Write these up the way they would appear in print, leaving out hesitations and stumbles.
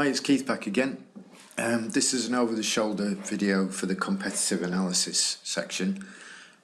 Hi, it's Keith back again. This is an over-the-shoulder video for the competitive analysis section,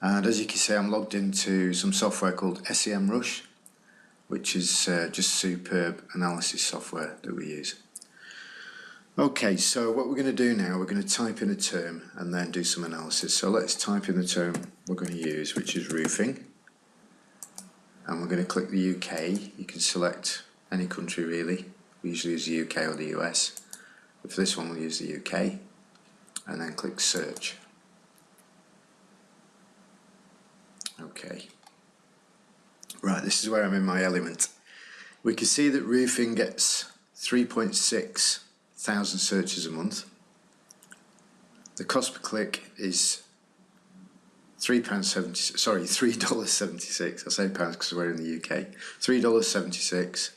and as you can see I'm logged into some software called SEMrush, which is just superb analysis software that we use. Okay, so what we're going to do now, we're going to type in a term and then do some analysis. So let's type in the term we're going to use, which is roofing, and we're going to click the UK. You can select any country really. We usually use the UK or the US, but for this one we'll use the UK, and then click search. Okay, right, this is where I'm in my element. We can see that roofing gets 3.6 thousand searches a month. The cost per click is $3.76. I say pounds because we're in the UK. $3.76.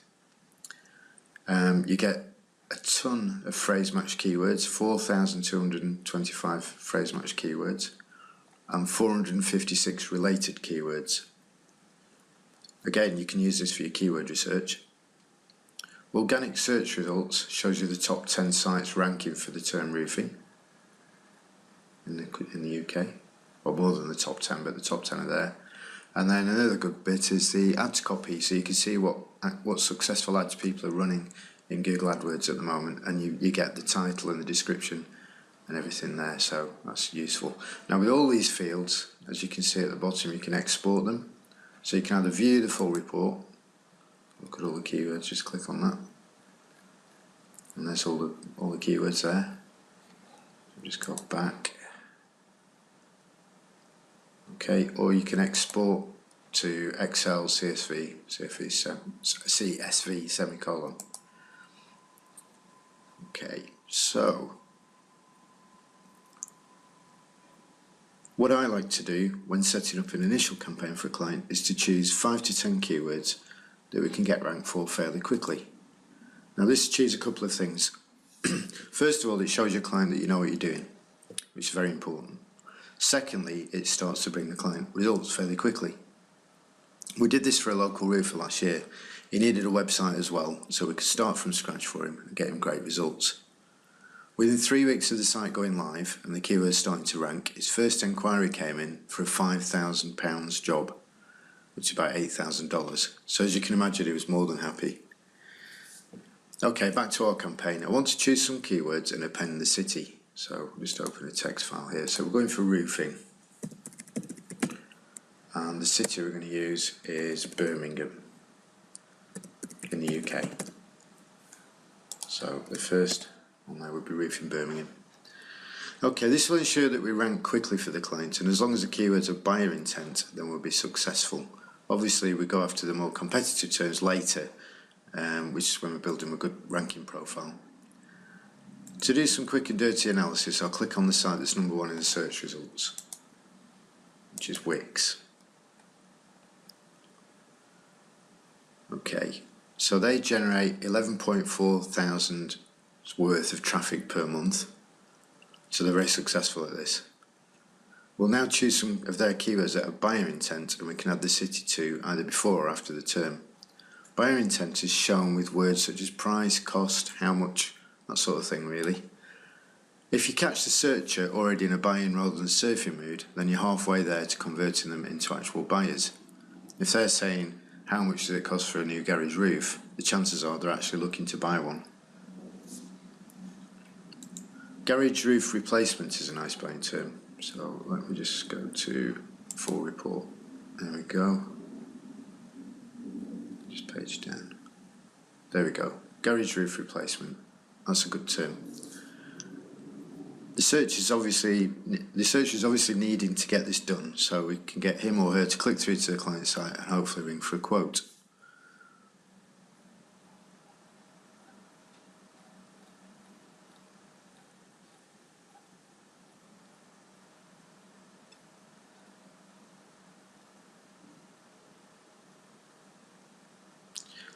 You get a ton of phrase match keywords, 4,225 phrase match keywords, and 456 related keywords. Again, you can use this for your keyword research. Organic search results shows you the top 10 sites ranking for the term roofing in the UK, or more than the top 10, but the top 10 are there. And then another good bit is the ads copy, so you can see what successful ads people are running in Google AdWords at the moment, and you get the title and the description and everything there, so that's useful. Now with all these fields, as you can see at the bottom, you can export them, so you can either view the full report, look at all the keywords, just click on that, and there's all the keywords there. Just go back. Okay, or you can export to Excel, CSV, CSV semicolon. Okay, so what I like to do when setting up an initial campaign for a client is to choose 5 to 10 keywords that we can get ranked for fairly quickly. Now this achieves a couple of things. First of all, it shows your client that you know what you're doing, which is very important. Secondly, it starts to bring the client results fairly quickly. We did this for a local roofer last year. He needed a website as well, so we could start from scratch for him and get him great results. Within 3 weeks of the site going live and the keywords starting to rank, his first inquiry came in for a £5,000 job, which is about $8,000. So as you can imagine, he was more than happy. Okay, back to our campaign. I want to choose some keywords and append the city. So we'll just open a text file here. So we're going for roofing. And the city we're going to use is Birmingham in the UK. So the first one there would be roofing Birmingham. Okay, this will ensure that we rank quickly for the client, and as long as the keywords are buyer intent, then we'll be successful. Obviously we go after the more competitive terms later, which is when we're building a good ranking profile. To do some quick and dirty analysis, I'll click on the site that's number 1 in the search results, which is Wix. Okay, so they generate 11.4 thousand worth of traffic per month, so they're very successful at this. We'll now choose some of their keywords that are buyer intent, and we can add the city to either before or after the term. Buyer intent is shown with words such as price, cost, how much, that sort of thing really. If you catch the searcher already in a buying rather than surfing mood, then you're halfway there to converting them into actual buyers. If they're saying, how much does it cost for a new garage roof, the chances are they're actually looking to buy one. Garage roof replacement is a nice buying term, so let me just go to full report. There we go. Just page down. There we go. Garage roof replacement. That's a good term. The searcher is obviously needing to get this done, so we can get him or her to click through to the client site and hopefully ring for a quote.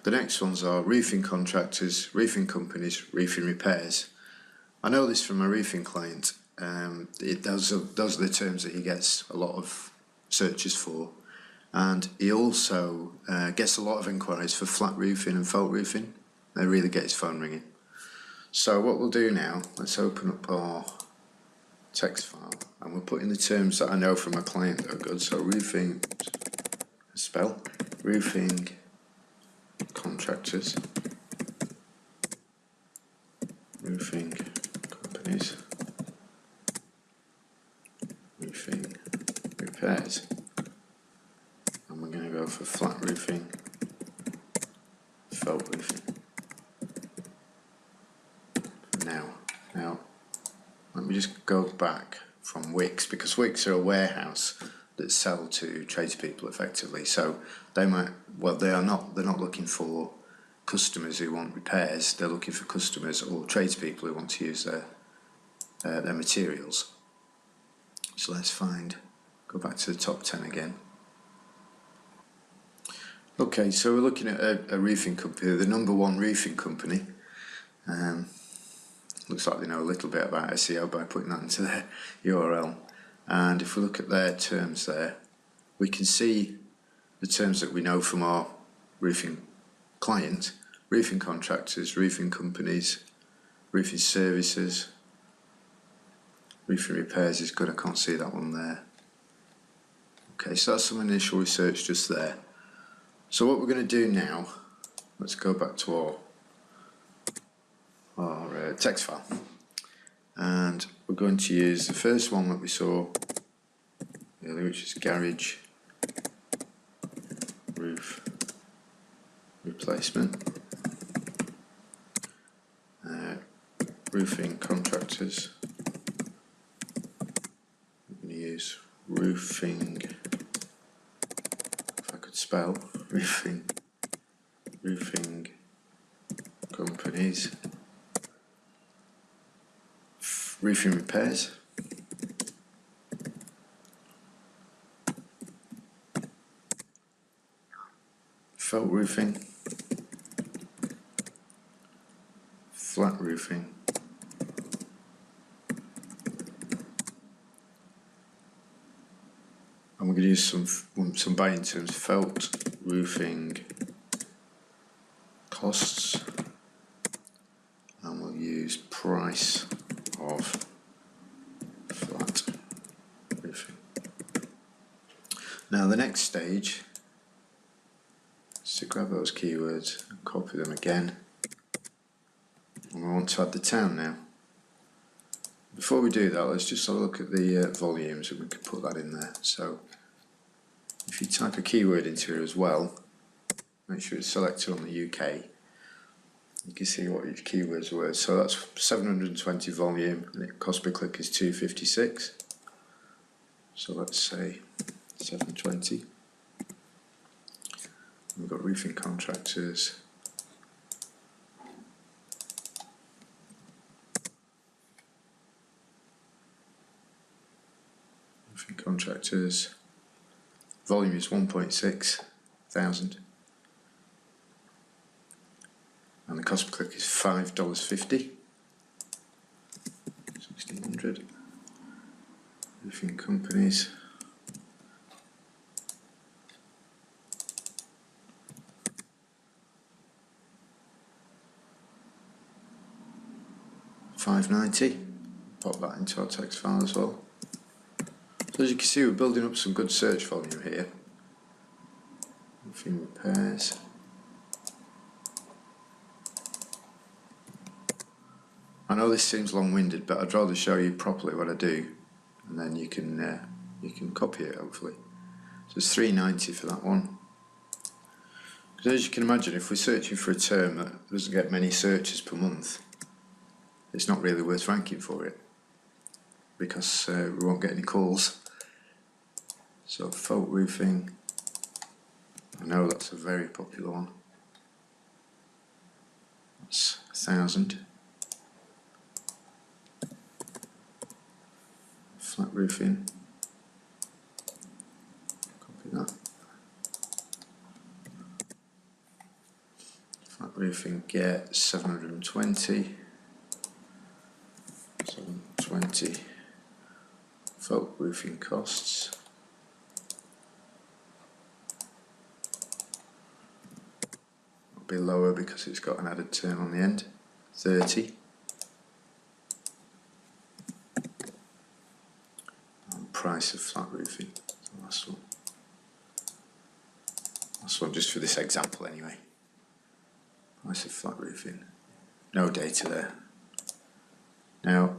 The next ones are roofing contractors, roofing companies, roofing repairs. I know this from a roofing client. Those are the terms that he gets a lot of searches for, and he also gets a lot of inquiries for flat roofing and felt roofing. They really get his phone ringing. So what we'll do now, let's open up our text file and we'll put in the terms that I know from a client that are good. So roofing, spell, roofing contractors, roofing companies, roofing repairs, and we're going to go for flat roofing, felt roofing. Now let me just go back from Wix, because Wix are a warehouse that sell to tradespeople effectively. So they might, well, they're not looking for customers who want repairs. They're looking for customers or tradespeople who want to use their materials. So let's go back to the top 10 again. Okay, so we're looking at a roofing company, the number one roofing company. Looks like they know a little bit about SEO by putting that into their URL. And if we look at their terms there, we can see the terms that we know from our roofing client: roofing contractors, roofing companies, roofing services, roofing repairs is good. I can't see that one there. Okay, so that's some initial research just there. So what we're going to do now, let's go back to our text file, and we're going to use the first one that we saw earlier, which is garage roof replacement, roofing contractors. I'm going to use roofing, if I could spell, roofing companies, roofing repairs, felt roofing, flat roofing, and we're going to use some buying terms: felt roofing costs, and we'll use price of flat roofing. Now the next stage is to grab those keywords and copy them again, and we want to add the town now. Before we do that, let's just have a look at the volumes, and we can put that in there. So if you type a keyword into here as well, make sure it's selected on the UK, you can see what each keyword's worth. So that's 720 volume, and it cost per click is 256. So let's say 720. We've got roofing contractors, volume is 1.6 thousand, and the cost per click is $5.50. 1600. Roofing companies, $5.90. Pop that into our text file as well. So as you can see, we're building up some good search volume here. Roofing repairs. I know this seems long-winded, but I'd rather show you properly what I do, and then you can copy it hopefully. So it's $3.90 for that one. Because as you can imagine, if we're searching for a term that doesn't get many searches per month, it's not really worth ranking for it, because we won't get any calls. So felt roofing, I know that's a very popular one. That's 1,000. Flat roofing, copy that. Flat roofing, get 720. 720. Felt roofing costs. It'll be lower because it's got an added term on the end. 30. price of flat roofing. So last one just for this example anyway. Price of flat roofing. No data there. Now,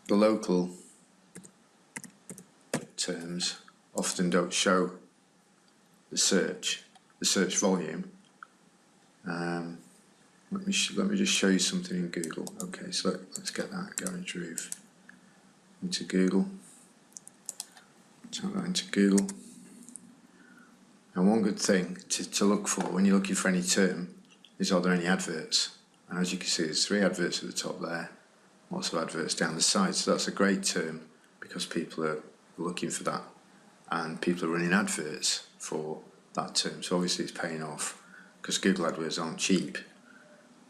the local terms often don't show the search volume. Let me just show you something in Google. Okay, so let's get that garage roof into Google. Type that into Google. And one good thing to look for when you're looking for any term is, are there any adverts? And as you can see, there's 3 adverts at the top there, lots of adverts down the side. So that's a great term because people are looking for that, and people are running adverts for that term. So obviously it's paying off because Google AdWords aren't cheap,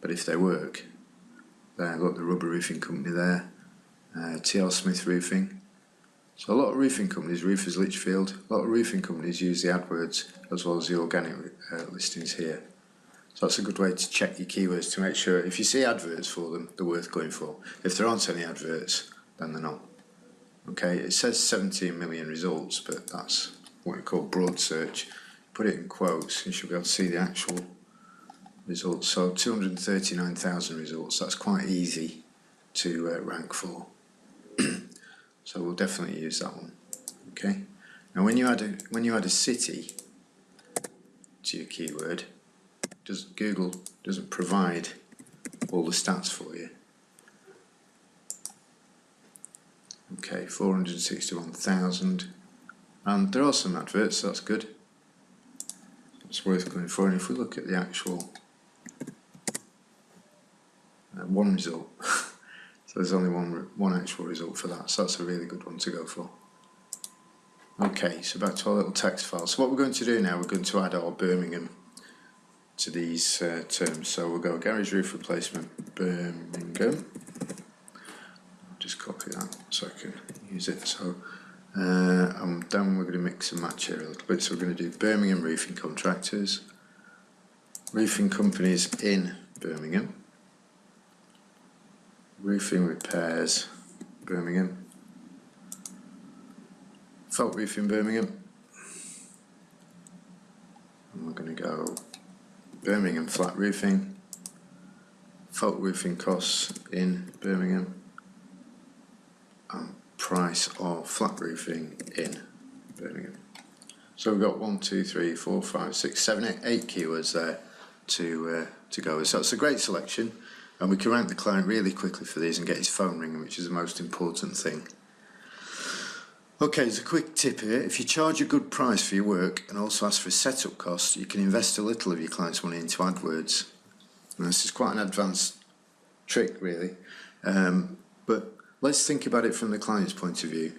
but if they work, there, look, the rubber roofing company there, TL Smith Roofing. So a lot of roofing companies, Roofers Lichfield, a lot of roofing companies use the AdWords as well as the organic listings here. So that's a good way to check your keywords to make sure if you see adverts for them, they're worth going for. If there aren't any adverts, then they're not. Okay, it says 17 million results, but that's what we call broad search. Put it in quotes, you should be able to see the actual results. So 239,000 results, that's quite easy to rank for. So we'll definitely use that one. Okay. Now when you add a city to your keyword, Google doesn't provide all the stats for you. Okay, 461,000, and there are some adverts, so that's good. It's worth going for. And if we look at the actual one result, so there's only one actual result for that, so that's a really good one to go for. Okay, so back to our little text file. So what we're going to do now, we're going to add our Birmingham to these terms. So we'll go garage roof replacement Birmingham. I'll just copy that so I can use it. So and then we're going to mix and match here a little bit. So we're going to do Birmingham roofing contractors, roofing companies in Birmingham, roofing repairs Birmingham, Felt Roofing Birmingham, and we're going to go Birmingham flat roofing, Felt roofing costs in Birmingham, and price of flat roofing in Birmingham. So we've got 1, 2, 3, 4, 5, 6, 7, 8 keywords there to go with. So it's a great selection, and we can rank the client really quickly for these and get his phone ringing, which is the most important thing. Okay, there's a quick tip here. If you charge a good price for your work and also ask for a setup cost, you can invest a little of your client's money into AdWords. Now, this is quite an advanced trick, really, but let's think about it from the client's point of view.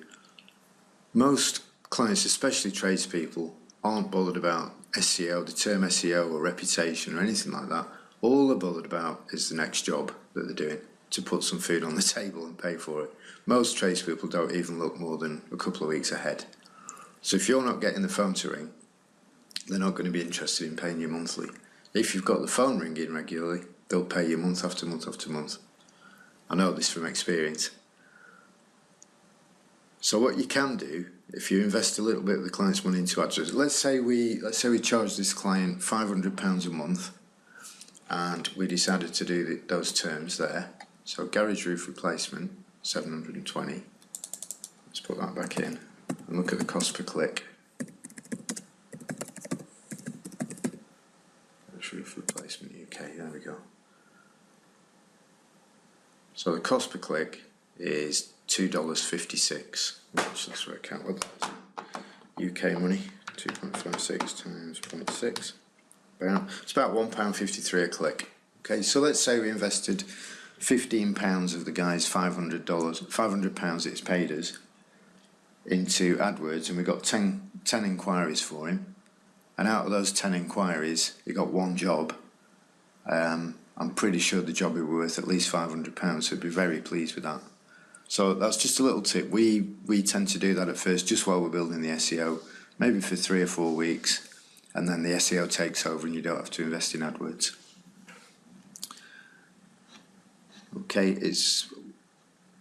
Most clients, especially tradespeople, aren't bothered about SEO, the term SEO or reputation or anything like that. All they're bothered about is the next job that they're doing to put some food on the table and pay for it. Most tradespeople don't even look more than a couple of weeks ahead. So if you're not getting the phone to ring, they're not going to be interested in paying you monthly. If you've got the phone ringing regularly, they'll pay you month after month after month. I know this from experience. So what you can do, if you invest a little bit of the client's money into AdWords, let's say we charge this client £500 a month, and we decided to do those terms there. So garage roof replacement, 720. Let's put that back in and look at the cost per click. Garage roof replacement UK, there we go. So the cost per click is $2.56, which let's work out what that is. UK money, 2.56 times 0.6. It's about £1.53 a click. Okay, so let's say we invested £15 of the guy's £500 it's paid us into AdWords, and we got 10 inquiries for him, and out of those 10 inquiries he got one job. I'm pretty sure the job would be worth at least £500, so he'd be very pleased with that. So that's just a little tip. We tend to do that at first just while we're building the SEO, maybe for 3 or 4 weeks, and then the SEO takes over and you don't have to invest in AdWords. Okay,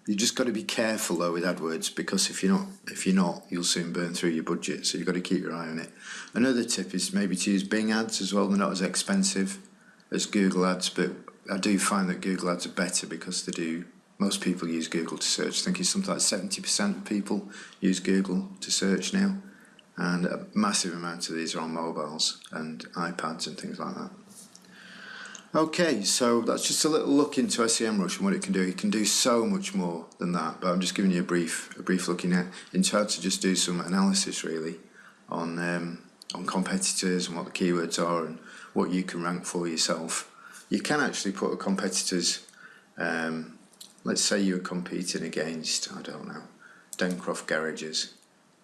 You just got to be careful though with AdWords, because if you're not, you'll soon burn through your budget. So you've got to keep your eye on it. Another tip is maybe to use Bing ads as well. They're not as expensive as Google ads, but I do find that Google ads are better because most people use Google to search. I think it's something like 70% of people use Google to search now, and a massive amount of these are on mobiles and iPads and things like that. Okay, so that's just a little look into SEMrush and what it can do. It can do so much more than that, but I'm just giving you a brief looking at into how to just do some analysis really on competitors and what the keywords are and what you can rank for yourself. You can actually put a competitor's, let's say you're competing against, I don't know, Dencroft Garages.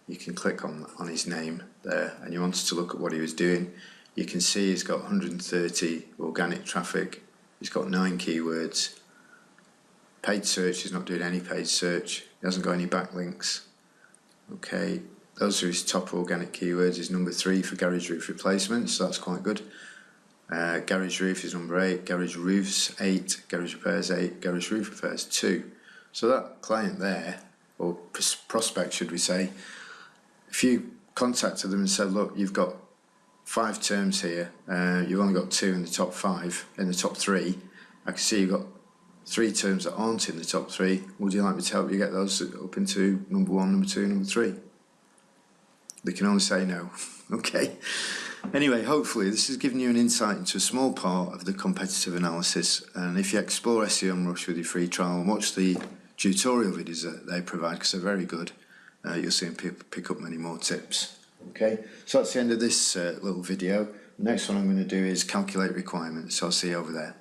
You can click on his name there and you wanted to look at what he was doing. You can see he's got 130 organic traffic, he's got 9 keywords, paid search, he's not doing any paid search, he hasn't got any backlinks. Okay, those are his top organic keywords. He's number 3 for garage roof replacements, so that's quite good. Garage roof is number 8, garage roofs 8, garage repairs 8, garage roof repairs 2. So that client there, or prospect should we say, if you contacted them and said, look, you've got 5 terms here, you've only got 2 in the top 5, in the top 3, I can see you've got 3 terms that aren't in the top 3, would you like me to help you get those up into number 1, number 2, number 3? They can only say no. Okay. Anyway, hopefully this has given you an insight into a small part of the competitive analysis, and if you explore SEMrush with your free trial and watch the tutorial videos that they provide, because they're very good, you'll see them pick up many more tips. Okay, so that's the end of this little video. The next one I'm going to do is calculate requirements, so I'll see you over there.